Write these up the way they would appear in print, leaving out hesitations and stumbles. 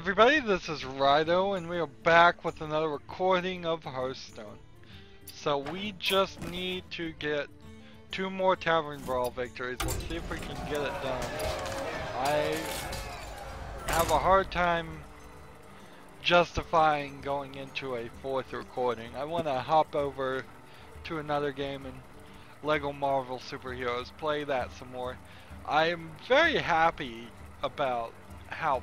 everybody, this is Rydo, and we are back with another recording of Hearthstone. So we just need to get 2 more Tavern Brawl victories. Let's see if we can get it done. I have a hard time justifying going into a 4th recording. I want to hop over to another game and Lego Marvel Superheroes, play that some more. I am very happy about how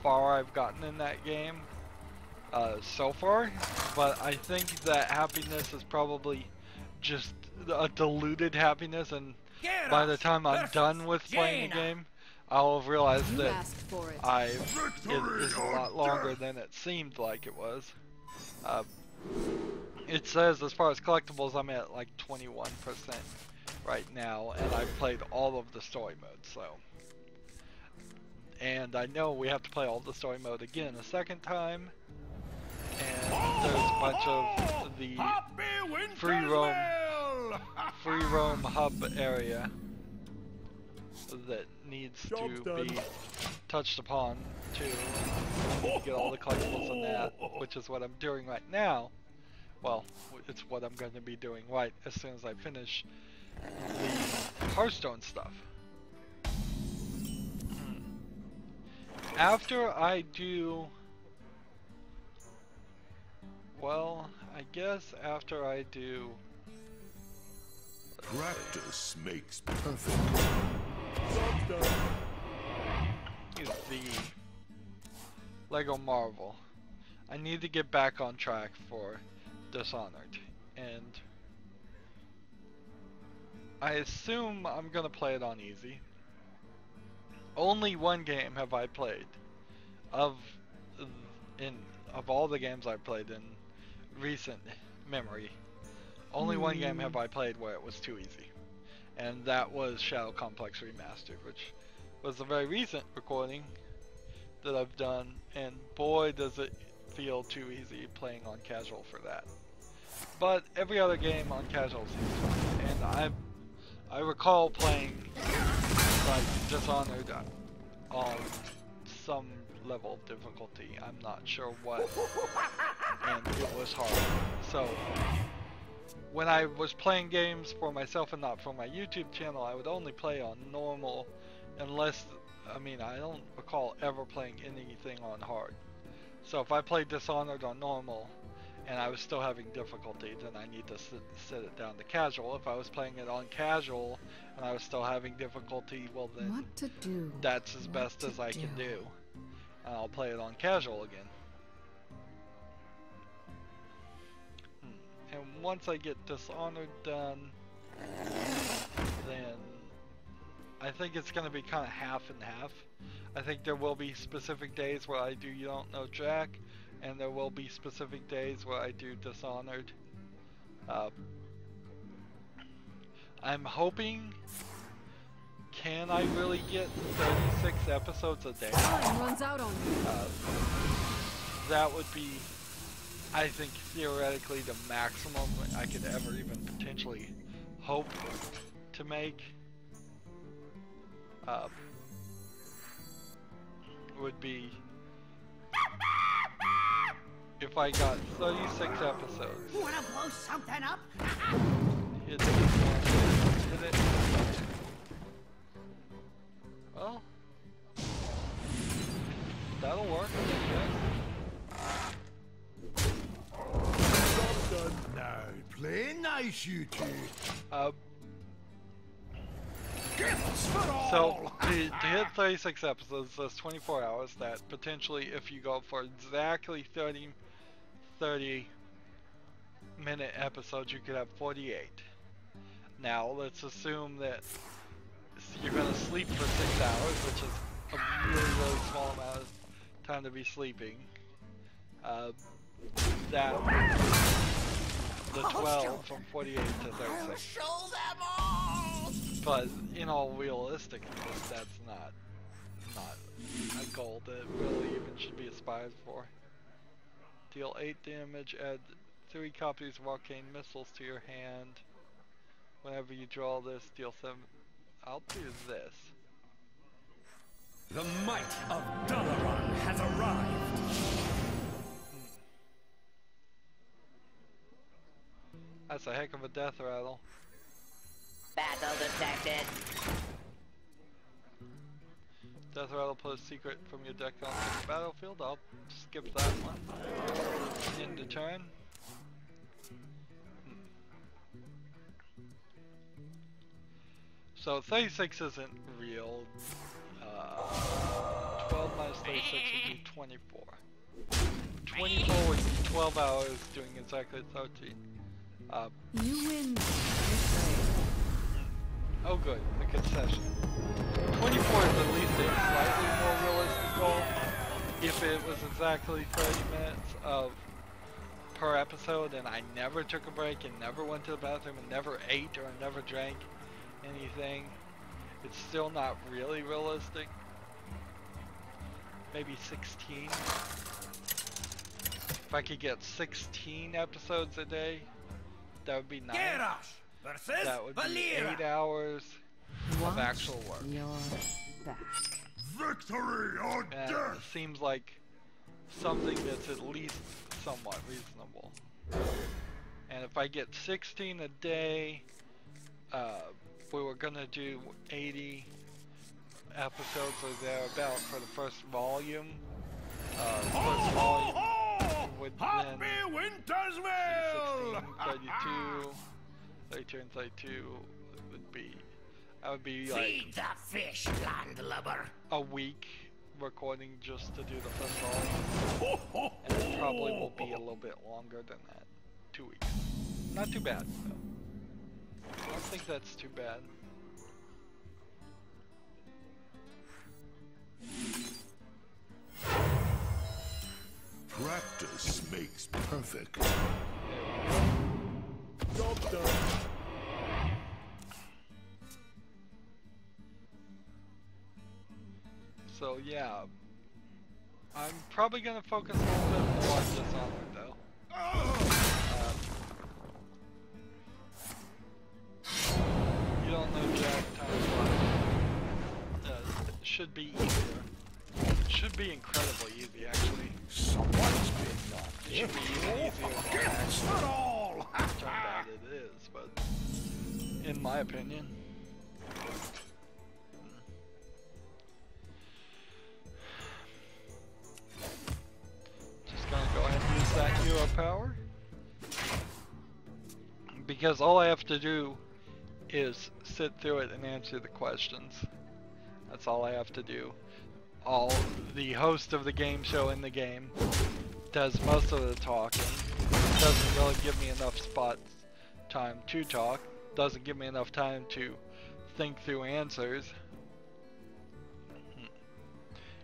far I've gotten in that game so far, but I think that happiness is probably just a diluted happiness, and by the time I'm done with playing the game, I'll have realized that it is a lot longer than it seemed like it was. It says as far as collectibles I'm at like 21% right now, and I've played all of the story modes, so. And I know we have to play all the story mode again a second time. And there's a bunch of the free roam hub area that needs to be touched upon too. I need to get all the collectibles in that, which is what I'm doing right now. Well, it's what I'm going to be doing right as soon as I finish the Hearthstone stuff. After I do, well, I guess after I do, practice makes perfect. Is the Lego Marvel. I need to get back on track for Dishonored, and I assume I'm gonna play it on easy. Only one game have I played of all the games I've played in recent memory. Only one game have I played where it was too easy, and that was Shadow Complex Remastered, which was a very recent recording that I've done, and boy does it feel too easy playing on casual for that. But every other game on casual seems fine, and I recall playing like Dishonored on some level of difficulty. I'm not sure what, and it was hard. So when I was playing games for myself and not for my YouTube channel, I would only play on normal, unless, I mean, I don't recall ever playing anything on hard. So if I played Dishonored on normal and I was still having difficulty, then I need to sit it down to casual. If I was playing it on casual and I was still having difficulty, well then that's as best as I can do. And I'll play it on casual again. And once I get Dishonored done, then I think it's going to be kind of half and half. I think there will be specific days where I do You Don't Know Jack, and there will be specific days where I do Dishonored. I'm hoping, can I really get 36 episodes a day? Runs out on me. That would be, I think, theoretically the maximum I could ever even potentially hope to make. Would be if I got 36 episodes. Wanna blow something up? Hit it. Well, that'll work, I guess. Now, play nice, you two. So, to hit 36 episodes, that's 24 hours. That potentially, if you go for exactly 30 minute episodes, you could have 48. Now, let's assume that you're going to sleep for 6 hours, which is a really, really small amount of time to be sleeping. That the 12 from 48 to 36. Show them all! But in all realisticness, that's not a goal that really even should be aspired for. Deal 8 damage, add 3 copies of arcane missiles to your hand. Whenever you draw this, deal 7. I'll do this. The might of Dalaran has arrived. That's a heck of a death rattle. Battle detected. Death rattle plus secret from your deck onto the battlefield. I'll skip that one. End of turn. So 36 isn't real. 12 minus 36 would be 24. 24 would be 12 hours doing exactly 13. You win. Oh good, the concession. 24 is at least a slightly more realistic goal. If it was exactly 30 minutes of per episode and I never took a break and never went to the bathroom and never ate or never drank anything, it's still not really realistic. Maybe 16. If I could get 16 episodes a day, that would be nice. That would be 8 hours of actual work. Your back. Victory or And it death! seems like something that's at least somewhat reasonable. And if I get 16 a day, we were gonna do 80 episodes or thereabout for the first volume. First volume would then Wintersville! 16, 32 and 32 would be, that would be like Feed the fish, landlubber. a week recording just to do the first volume. And it probably will be a little bit longer than that. 2 weeks. Not too bad, though. I don't think that's too bad. Practice makes perfect. Job done. So yeah, I'm probably gonna focus a little bit more on Dishonored though. You don't know Jack times what? It should be easier. It should be incredibly easy actually. Someone's been knocked. It should be even easier than Against it all! turns out it is, but in my opinion. Just gonna go ahead and use that hero power. Because all I have to do is sit through it and answer the questions. That's all I have to do. The host of the game show in the game does most of the talking. Doesn't really give me enough time to talk. Doesn't give me enough time to think through answers.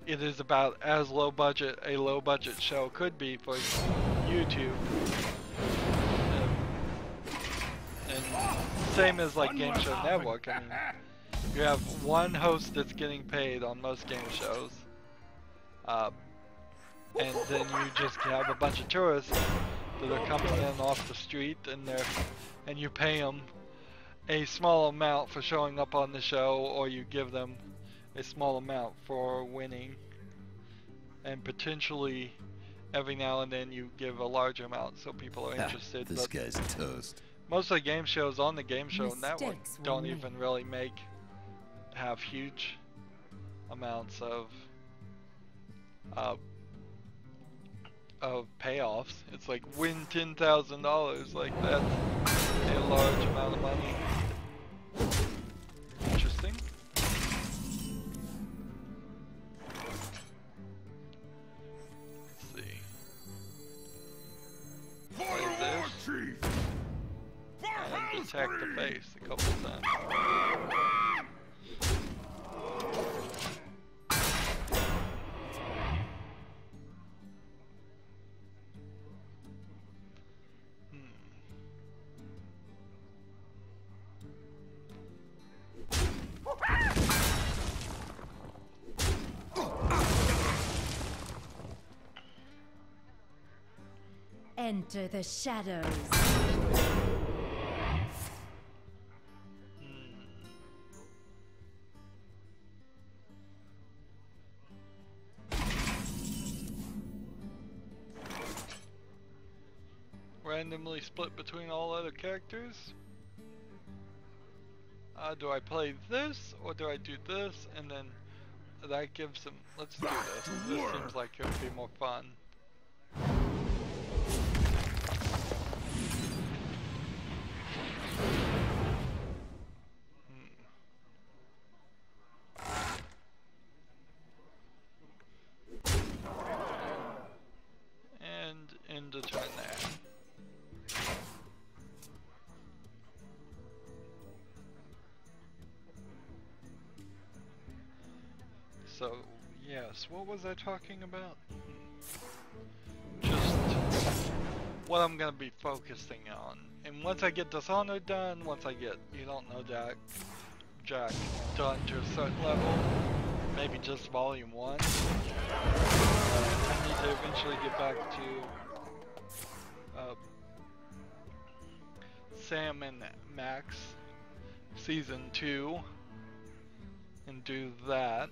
It is about as low budget a low budget show could be for YouTube. And same as like Game Show Network. I mean, you have one host that's getting paid on most game shows. And then you just have a bunch of tourists that are coming in off the street, and you pay them a small amount for showing up on the show, or you give them a small amount for winning, and potentially every now and then you give a large amount so people are interested. This but guy's toast. most of the game shows on the Game Show Network Mistakes were don't made. even really have huge amounts of payoffs. It's like win $10,000, like that's a large amount of money. Interesting. Let's see. Play this. And attack the face a couple times. Enter the shadows. We're randomly split between all other characters. Do I play this, or do I do this, and then that gives them... Let's do this. This seems like it would be more fun. And end the turn there. So, yes, what was I talking about? Just what I'm gonna be focusing on. And once I get Dishonored done, once I get You Don't Know Jack done to a certain level, maybe just Volume 1, I need to eventually get back to Sam and Max Season 2 and do that.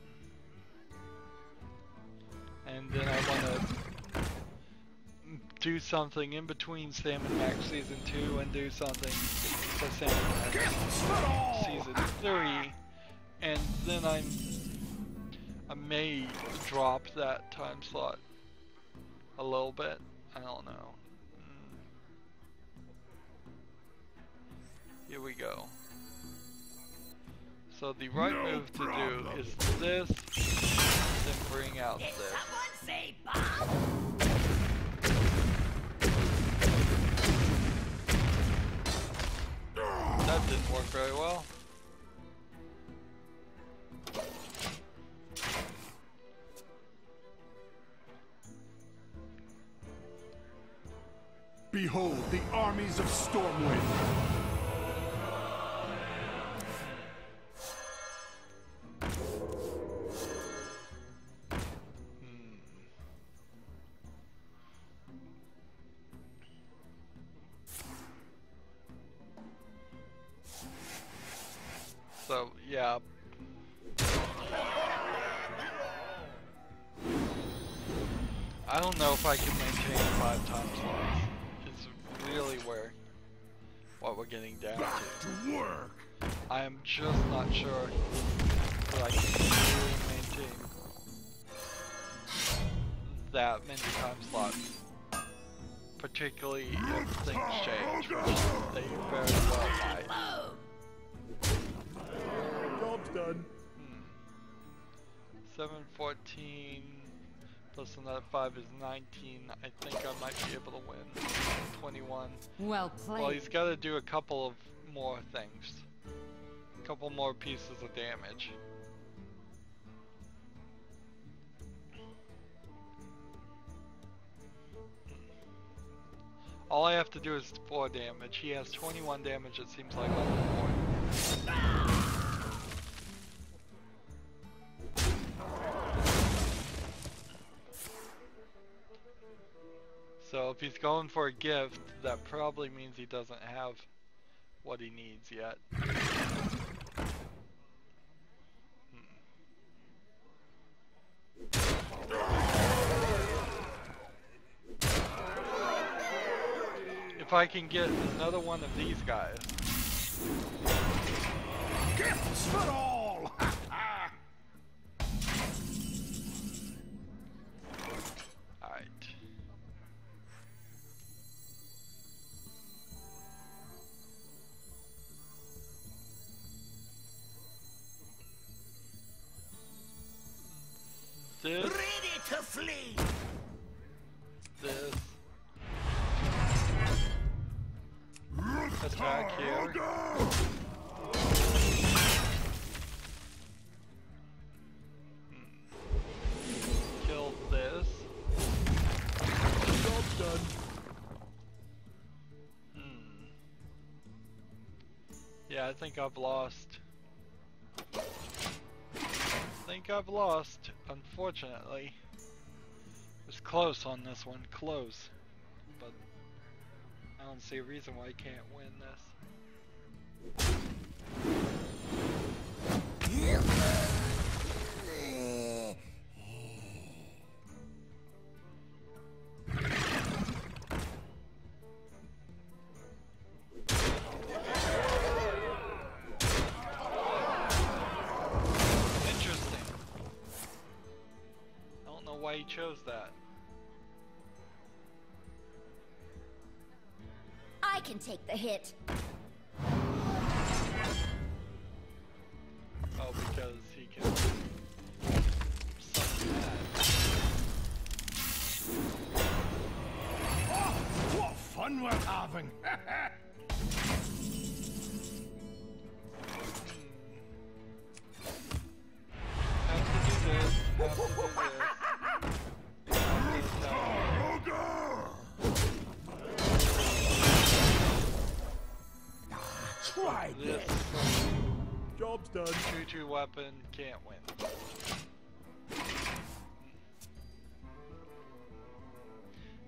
And then I want to do something in between Sam and Max Season 2 and do something for Sam and Max Season 3. And then I may drop that time slot a little bit. I don't know. Here we go. So the right move to do is this, then bring out this. Someone say Bob? That didn't work very well. Behold the armies of Stormwind. So, yeah. I don't know if I can maintain 5 time slots. It's really what we're getting down to. Work. I am just not sure that I can really maintain that many time slots. Particularly if things change, which they very well might. Job's done. 714 plus another 5 is 19. I think I might be able to win. 21. Well played. Well, he's got to do a couple of more things. A couple more pieces of damage. All I have to do is 4 damage. He has 21 damage, it seems like level 4. So if he's going for a gift, that probably means he doesn't have what he needs yet. If I can get another one of these guys. Gifts for all. Alright. This. Ready to flee. This. Attack here. Kill this. Job's done. Yeah, I think I've lost. Unfortunately. It was close on this one, close. But I don't see a reason why I can't win this. I can take the hit. Oh, because he can summon that. Oh, what fun we're having! Have to do this. Have to do this. Try This Job's done. 2-2 weapon can't win.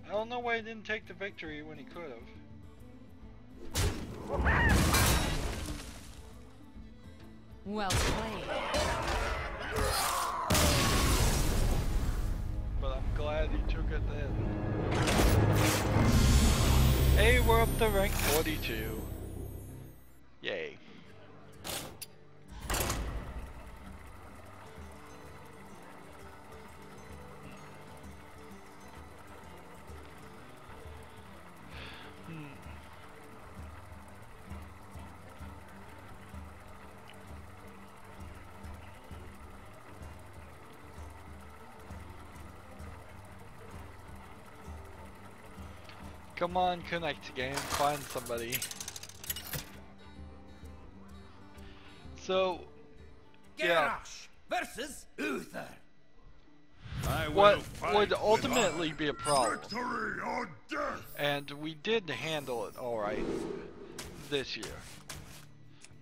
I don't know why he didn't take the victory when he could have. Well played. But I'm glad he took it then. Hey, we're up to rank 42. Yay. Come on, connect game, find somebody. So, yeah, Garrosh versus Uther. what would ultimately be a problem, Victory or death! and we did handle it alright this year,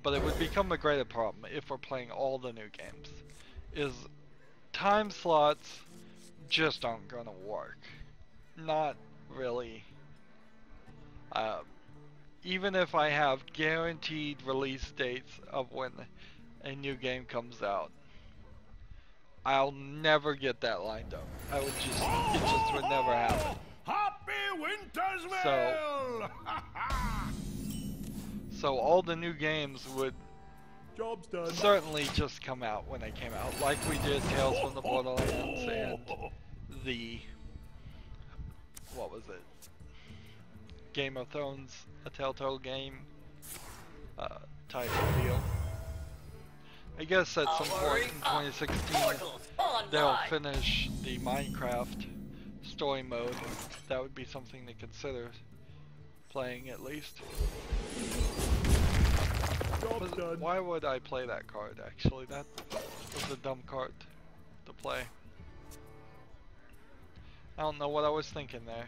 but it would become a greater problem if we're playing all the new games, is time slots just aren't gonna work. Not really. Even if I have guaranteed release dates of when a new game comes out, I'll never get that lined up. It just would never happen. Happy Wintersville! So all the new games would Job's done. certainly just come out when they came out, like we did Tales from the Borderlands and the, what was it? Game of Thrones, a Telltale game type of deal. I guess at some point in 2016 they'll finish the Minecraft story mode. That would be something to consider playing at least. Job's done. Why would I play that card actually? That was a dumb card to play. I don't know what I was thinking there.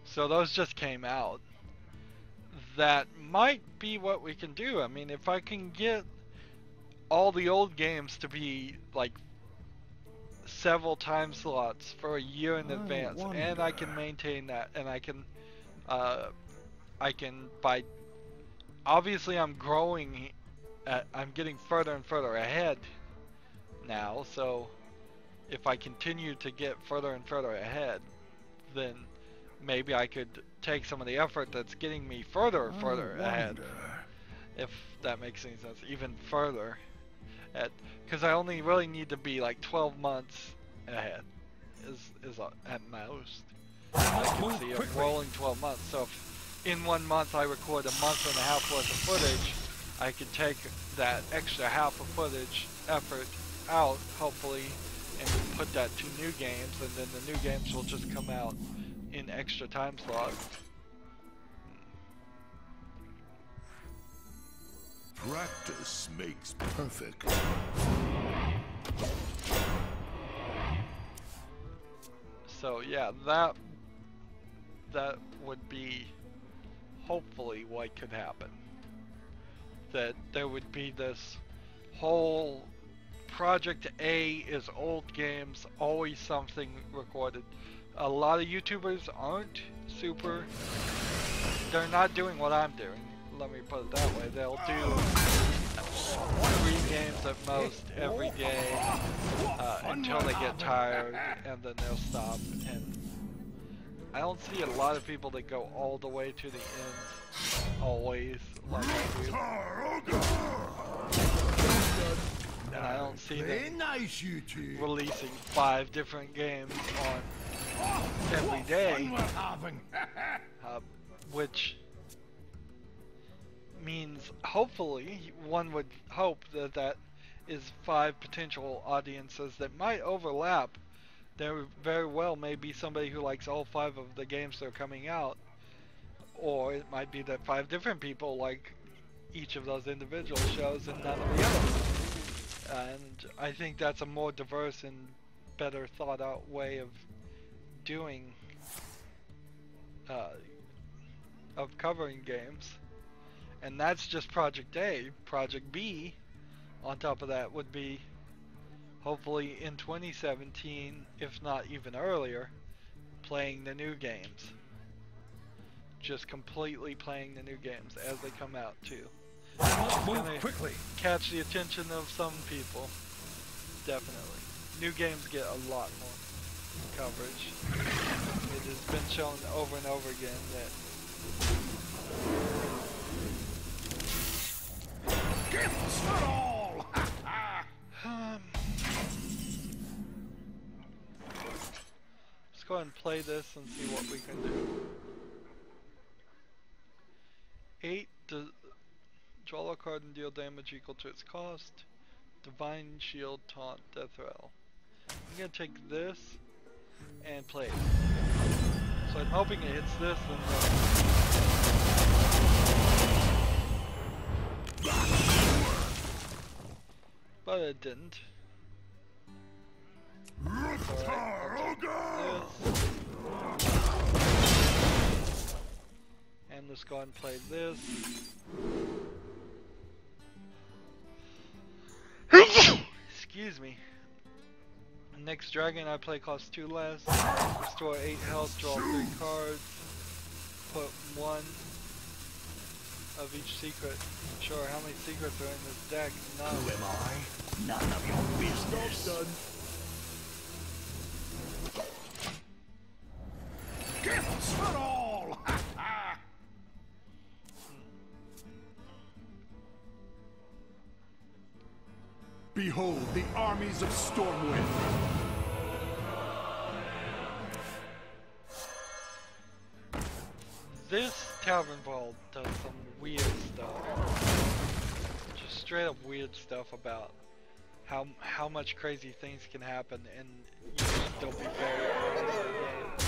So those just came out. That might be what we can do. I mean, if I can get all the old games to be like several time slots for a year in advance, and I can maintain that, and I can by obviously I'm growing, I'm getting further and further ahead now, so if I continue to get further and further ahead, then maybe I could take some of the effort that's getting me further and further ahead, if that makes any sense, even further, because I only really need to be like 12 months ahead, is at most. I can see a rolling 12 months, so if in 1 month I record a month and a half worth of footage, I could take that extra half of footage effort out, hopefully, and put that to new games, and then the new games will just come out in extra time slots. Practice makes perfect. So yeah, that would be hopefully what could happen. That there would be this whole Project A is old games, always something recorded. A lot of YouTubers aren't super, they're not doing what I'm doing, let me put it that way. They'll do 3 games at most every day until they get tired, and then they'll stop. And I don't see a lot of people that go all the way to the end, always, like I do. And I don't see them Nice, you two. releasing 5 different games on every day, Fun we're having. which means hopefully one would hope that that is 5 potential audiences that might overlap. There very well may be somebody who likes all 5 of the games that are coming out, or it might be that 5 different people like each of those individual shows and none of the others. And I think that's a more diverse and better thought out way of doing of covering games. And that's just Project A. Project B on top of that would be hopefully in 2017, if not even earlier, playing the new games. Just completely playing the new games as they come out too. Move quickly. Catch the attention of some people. Definitely. New games get a lot more coverage. It has been shown over and over again that Gifts for all. let's go ahead and play this and see what we can do. 8 draw a card and deal damage equal to its cost. Divine Shield, Taunt, Death Rattle. I'm gonna take this and play it. So I'm hoping it hits this and but it didn't. And let's go ahead and play this. Excuse me. Next dragon I play costs 2 less. Restore 8 health, draw 3 cards. Put 1 of each secret. Sure, how many secrets are in this deck? None. Who am I? None of your business. Done. Gifts for all. Behold the armies of Stormwind. This Tavern Brawl does some weird stuff. Just straight up weird stuff about how much crazy things can happen and you still be very early in the game.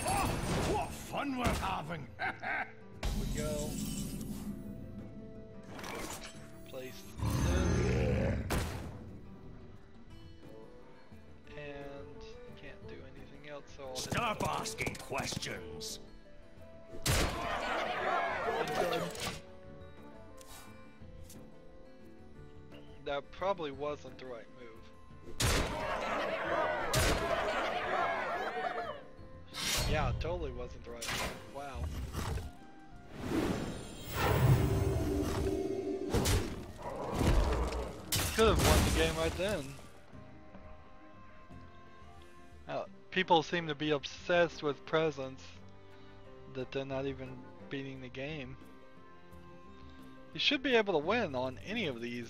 Oh, what fun we're having. Here we go. Place this. And can't do anything else, so I'll Stop asking questions. That probably wasn't the right move. Yeah, it totally wasn't the right move. Wow. Could have won the game right then. People seem to be obsessed with presence that they're not even beating the game. You should be able to win on any of these.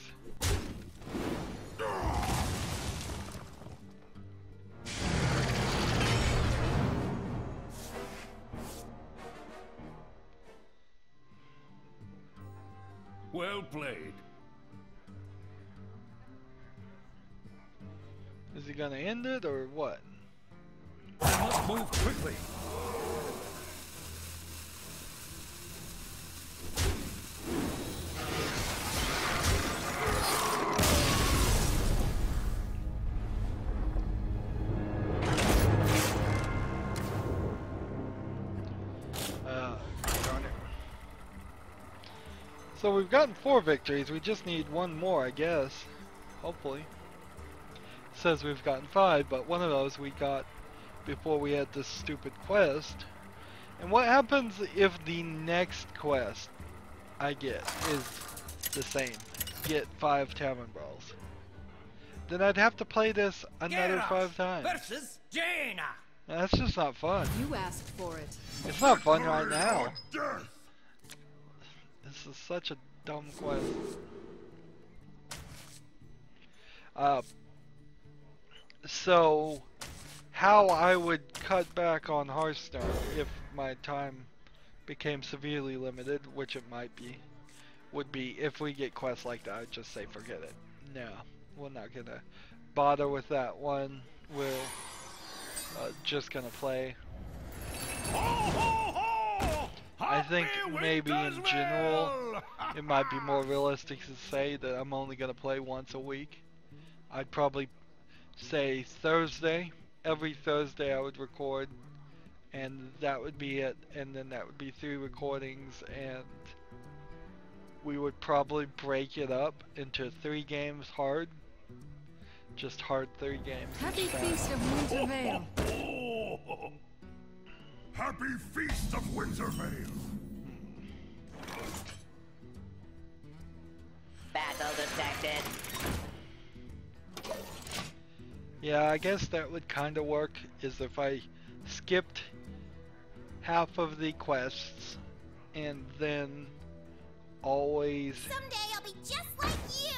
Well played. Is he gonna end it or what? I must move quickly. Darn it. So we've gotten 4 victories, we just need 1 more, I guess. Hopefully. It says we've gotten 5, but one of those we got before we had this stupid quest. And what happens if the next quest I get is the same? Get 5 Tavern Brawls. Then I'd have to play this another 5 times. Versus Jaina. That's just not fun. You asked for it. It's not fun right now. This is such a dumb quest. So, how I would cut back on Hearthstone if my time became severely limited, which it might be, would be if we get quests like that, I'd just say forget it. No, we're not gonna bother with that one. We're just gonna play. I think maybe in general, it might be more realistic to say that I'm only gonna play once a week. I'd probably say Thursday. Every Thursday I would record, and that would be it. And then that would be 3 recordings, and we would probably break it up into 3 games hard. Just hard 3 games. Happy Feast of Winter Vale. Happy Feast of Winter Vale. Battle detected. Yeah, I guess that would kind of work, is if I skipped half of the quests and then always Someday I'll be just like you.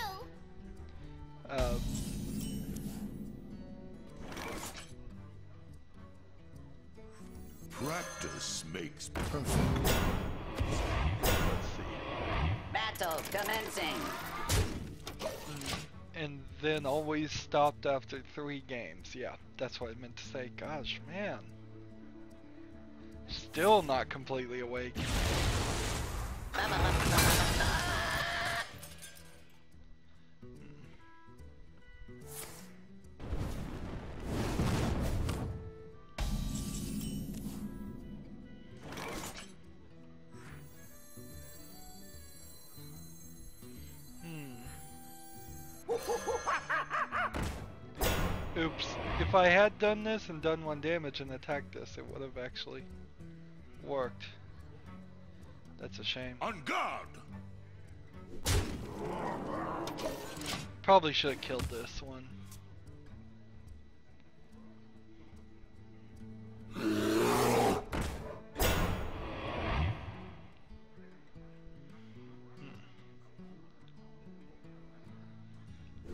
Practice makes perfect. let's see, Battle commencing. and then always stopped after 3 games. Yeah, that's what I meant to say. Gosh, man. Still not completely awake. Oops. If I had done this and done 1 damage and attacked this, it would have actually worked. That's a shame. On guard! Probably should have killed this one.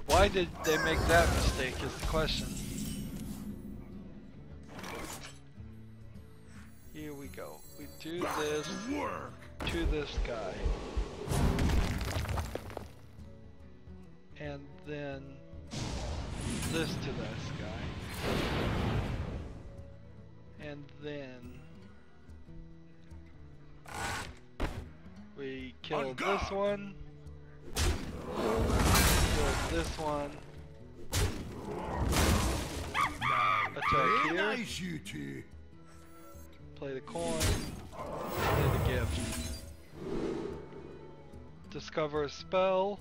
Why did they make that mistake is the question. Here we go. We do this Work! to this guy. And then this to this guy. And then we kill this one. Kill this one. Attack here. Nice, you two. Play the coin. Play the gift. Discover a spell.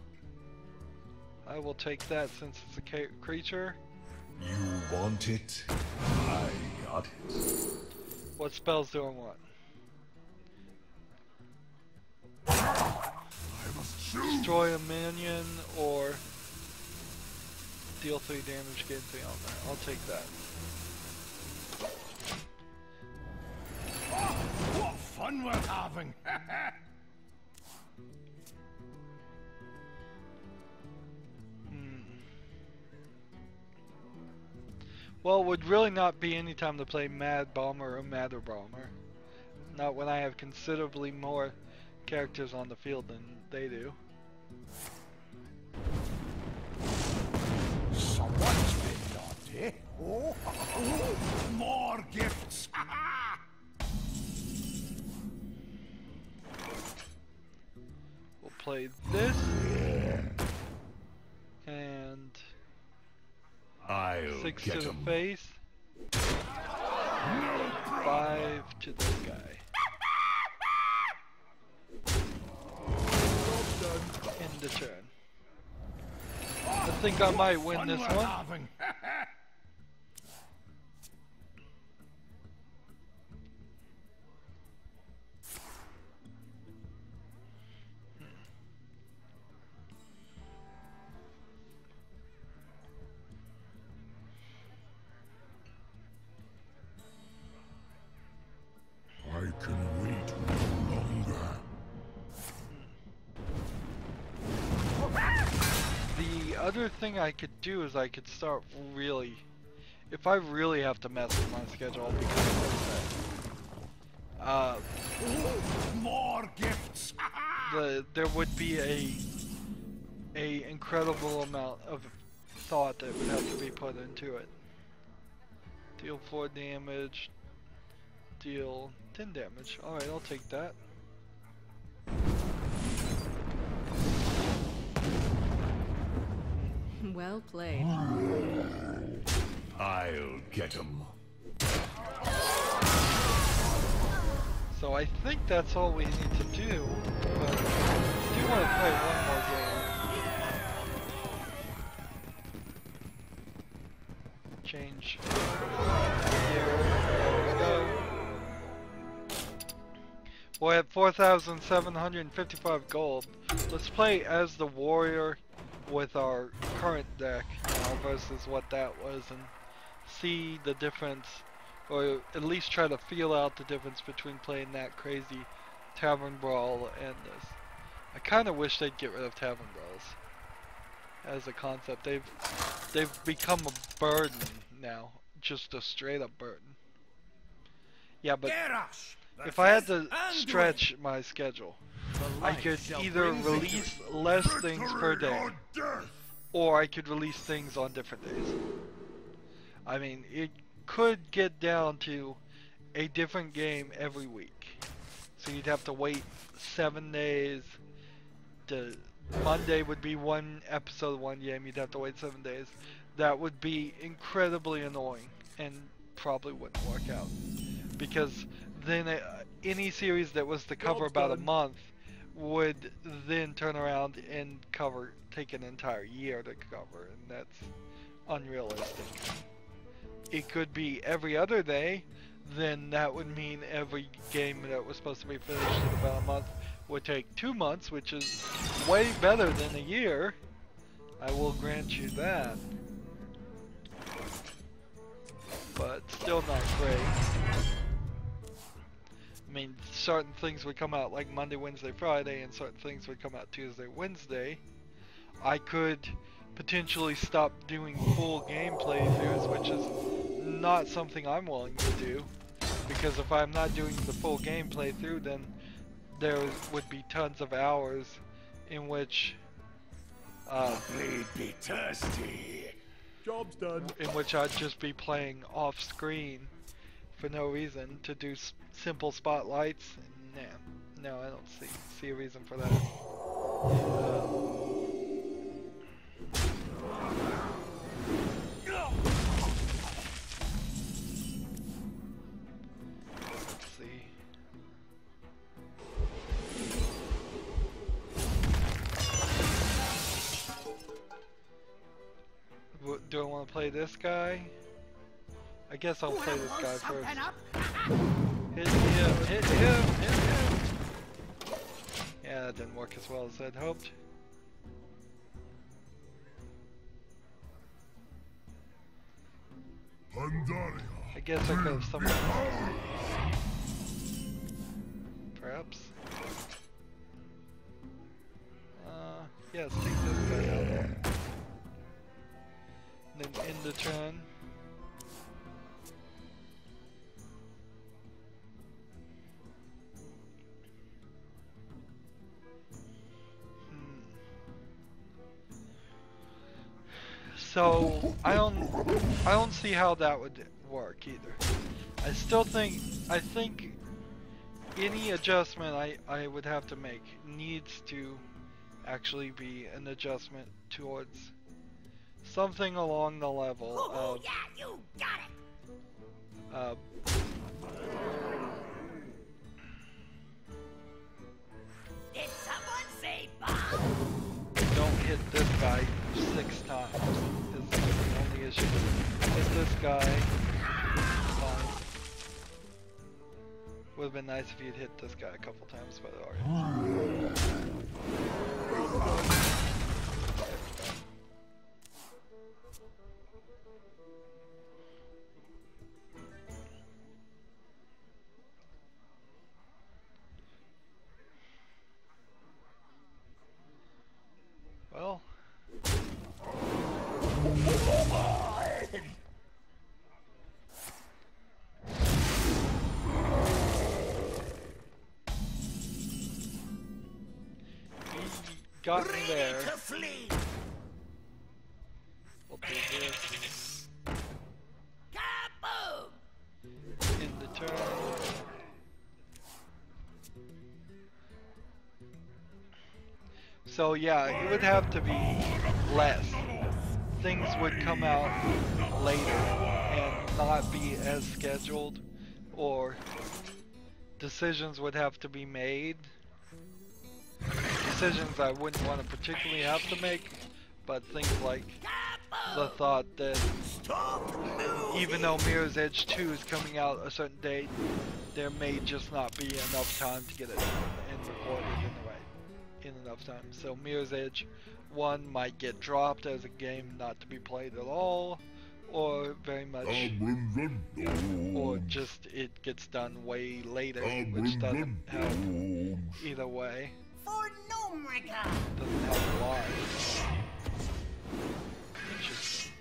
I will take that since it's a creature. You want it? I got it. What spells do I want? I must choose. Destroy a minion or deal 3 damage, gain 3 on that. I'll take that. What fun we're having! Well, it would really not be any time to play Mad Bomber or Madder Bomber. Not when I have considerably more characters on the field than they do. Someone's been naughty. Oh, more gifts! We'll play this. And I'll 6 get to the 'em. face. 5 to this guy. End the turn. I think I might win this one. Having. I can wait no longer. The other thing I could do is I could start really if I really have to mess with my schedule, I'll be kind of More gifts. there would be a incredible amount of thought that would have to be put into it. Deal 4 damage, deal 10 damage. Alright, I'll take that. Well played. I'll get him. So I think that's all we need to do, but I do want to play one more game. Change here. There we go. We're at 4,755 gold. Let's play as the warrior with our current deck now versus what that was and see the difference, or at least try to feel out the difference between playing that crazy Tavern Brawl and this. I kind of wish they'd get rid of Tavern Brawls as a concept. They've become a burden now, just a straight up burden. Yeah, but if I had to stretch my schedule, I could either release less things per day, or I could release things on different days. I mean, it could get down to a different game every week. So you'd have to wait 7 days. Monday would be one episode of one game, you'd have to wait 7 days. That would be incredibly annoying and probably wouldn't work out. Because then any series that was to cover about a month would then turn around and take an entire year to cover, and that's unrealistic. It could be every other day, then that would mean every game that was supposed to be finished in about a month would take 2 months, which is way better than a year. I will grant you that. But still not great. I mean, certain things would come out like Monday, Wednesday, Friday, and certain things would come out Tuesday, Wednesday. I could potentially stop doing full game playthroughs, which is not something I'm willing to do. Because if I'm not doing the full game playthrough, then there would be tons of hours in which Be thirsty. Job's done. in which I'd just be playing off screen for no reason to do simple spotlights. No, I don't see a reason for that. Let's see. Do I want to play this guy? I guess I'll play this guy first. Hit him, hit him, hit him! Yeah, that didn't work as well as I'd hoped. I guess I could have summoned this guy. Perhaps? Yes, take this guy out. Then end the turn. So I don't see how that would work either. I think any adjustment I would have to make needs to actually be an adjustment towards something along the level of Yeah, you got it. Did someone say bomb? Don't hit this guy 6 times. Is the only issue. Hit this guy. Fine. Would have been nice if you'd hit this guy a couple times, but alright. Well, got me Ready there. to flee. We'll do this Kaboom! in the turn. So yeah, it would have to be less. Things would come out later and not be as scheduled, or decisions would have to be made. Decisions I wouldn't want to particularly have to make, but things like the thought that even though Mirror's Edge 2 is coming out a certain date, there may just not be enough time to get it and recorded in enough time. So Mirror's Edge 1 might get dropped as a game not to be played at all, or very much, or just it gets done way later, which doesn't help either way. For Nomrica! Doesn't help a lot. Interesting.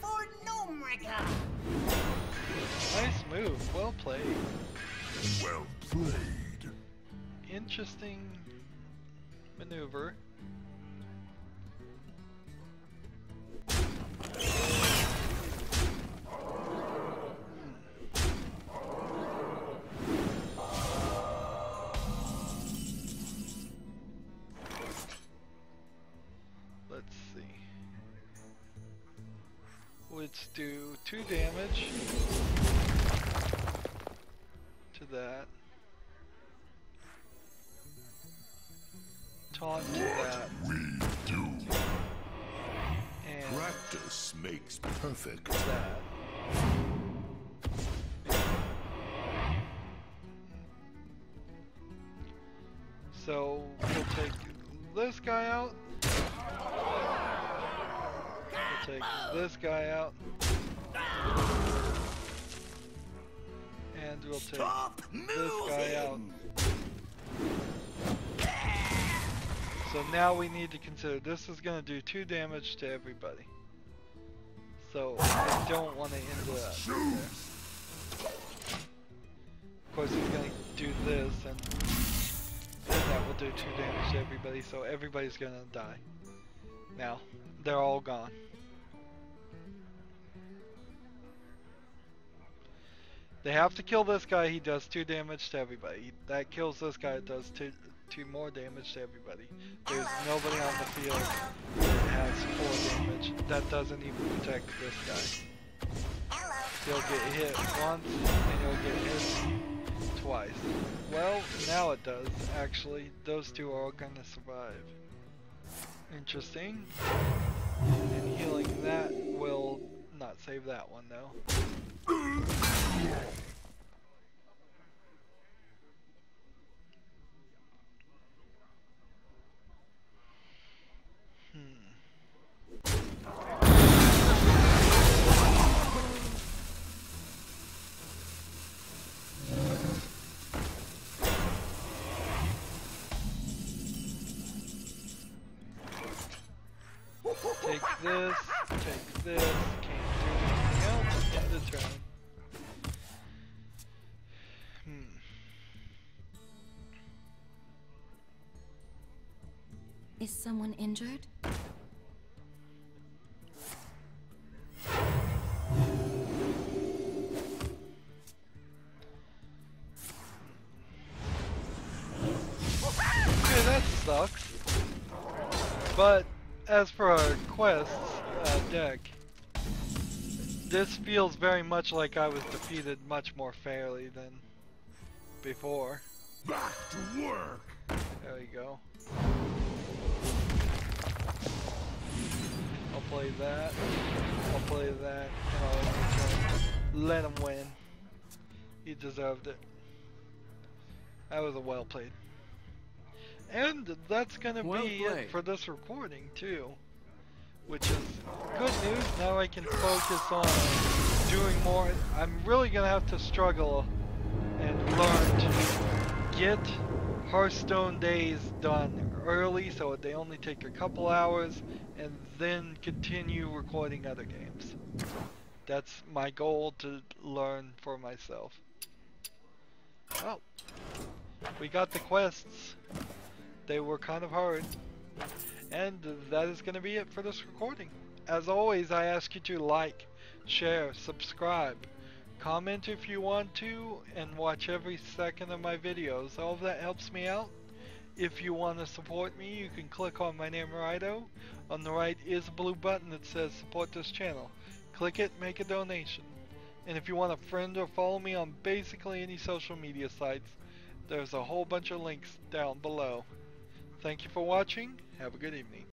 For Nomrica! Nice move, well played. Well played. Interesting maneuver. Let's see. Let's do 2 damage to that. Taunt to that. We do. And Practice makes perfect. that. So we'll take this guy out. We'll take this guy out. And we'll take this guy out. So now we need to consider this is going to do 2 damage to everybody. So I don't want to end that right there. Of course he's going to do this, and then that will do 2 damage to everybody, so everybody's going to die. Now, they're all gone. They have to kill this guy, he does 2 damage to everybody. That kills this guy, it does 2 more damage to everybody. There's nobody on the field that has 4 damage. That doesn't even protect this guy. He'll get hit once, and he'll get hit twice. Well, now it does, actually. Those 2 are all gonna survive. Interesting. And healing that will not save that one, though. Take this, can't do anything else, end the turn. Is someone injured? Okay, that sucks. But as for our quests deck, this feels very much like I was defeated much more fairly than before. Back to work. There you go. I'll play that. I'll play that. And I'll let him win. He deserved it. That was a well played. And that's gonna be it for this recording too. Which is good news. Now I can focus on doing more. I'm really gonna have to struggle and learn to get Hearthstone days done early so they only take a couple hours, and then continue recording other games. That's my goal to learn for myself. Oh, we got the quests. They were kind of hard. And that is going to be it for this recording. As always, I ask you to like, share, subscribe, comment if you want to, and watch every second of my videos. All of that helps me out. If you want to support me, you can click on my name, Rydo. On the right is a blue button that says support this channel. Click it, make a donation. And if you want to friend or follow me on basically any social media sites, there's a whole bunch of links down below. Thank you for watching. Have a good evening.